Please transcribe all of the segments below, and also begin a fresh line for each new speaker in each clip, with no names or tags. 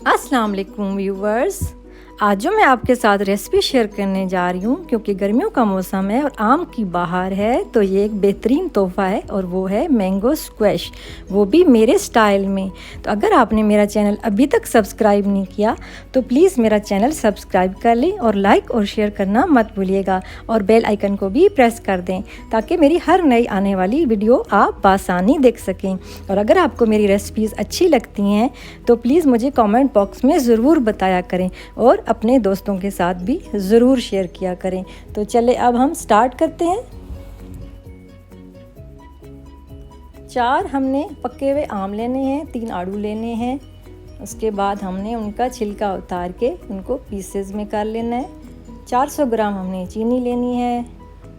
अस्सलाम वालेकुम व्यूवर्स। आज जो मैं आपके साथ रेसिपी शेयर करने जा रही हूँ, क्योंकि गर्मियों का मौसम है और आम की बहार है, तो ये एक बेहतरीन तोहफ़ा है और वो है मैंगो स्क्वैश, वो भी मेरे स्टाइल में। तो अगर आपने मेरा चैनल अभी तक सब्सक्राइब नहीं किया तो प्लीज़ मेरा चैनल सब्सक्राइब कर लें और लाइक और शेयर करना मत भूलिएगा और बेल आइकन को भी प्रेस कर दें ताकि मेरी हर नई आने वाली वीडियो आप बासानी देख सकें। और अगर आपको मेरी रेसिपीज़ अच्छी लगती हैं तो प्लीज़ मुझे कमेंट बॉक्स में ज़रूर बताया करें और अपने दोस्तों के साथ भी ज़रूर शेयर किया करें। तो चले अब हम स्टार्ट करते हैं। 4 हमने पके हुए आम लेने हैं, 3 आड़ू लेने हैं। उसके बाद हमने उनका छिलका उतार के उनको पीसेस में कर लेना है। 400 ग्राम हमने चीनी लेनी है।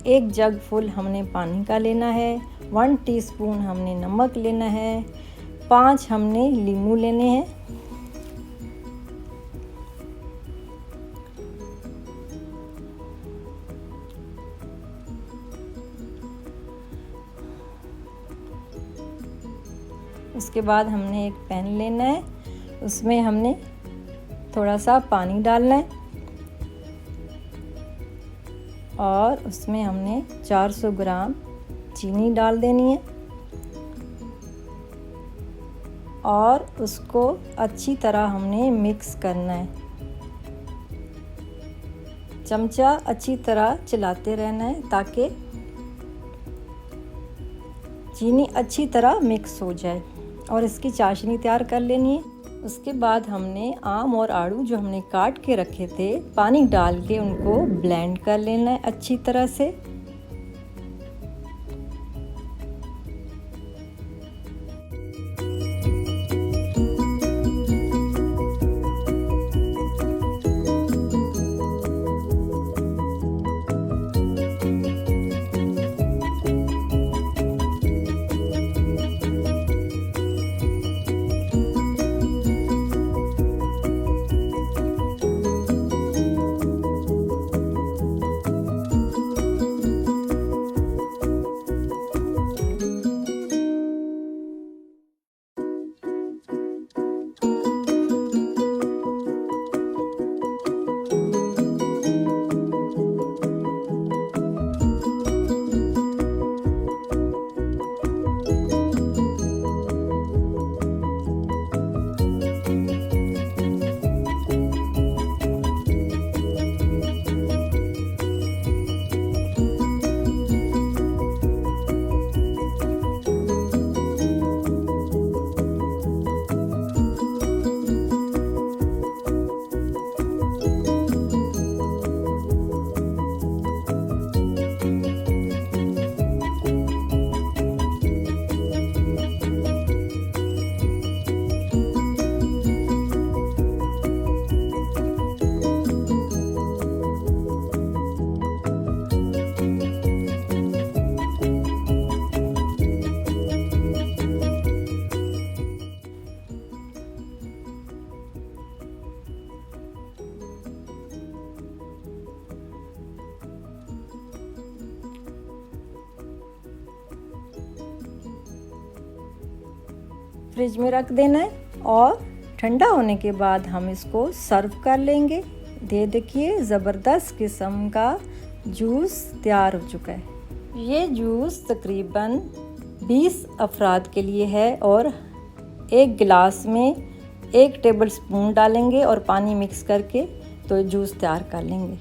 1 जग फुल हमने पानी का लेना है। 1 टीस्पून हमने नमक लेना है। 5 हमने नींबू लेने हैं। उसके बाद हमने एक पैन लेना है, उसमें हमने थोड़ा सा पानी डालना है और उसमें हमने 400 ग्राम चीनी डाल देनी है और उसको अच्छी तरह हमने मिक्स करना है। चमचा अच्छी तरह चलाते रहना है ताकि चीनी अच्छी तरह मिक्स हो जाए और इसकी चाशनी तैयार कर लेनी है। उसके बाद हमने आम और आड़ू जो हमने काट के रखे थे पानी डाल के उनको ब्लेंड कर लेना है अच्छी तरह से। फ्रिज में रख देना है और ठंडा होने के बाद हम इसको सर्व कर लेंगे। देखिए ज़बरदस्त किस्म का जूस तैयार हो चुका है। ये जूस तकरीबन 20 अफराद के लिए है और एक गिलास में 1 टेबल स्पून डालेंगे और पानी मिक्स करके तो जूस तैयार कर लेंगे।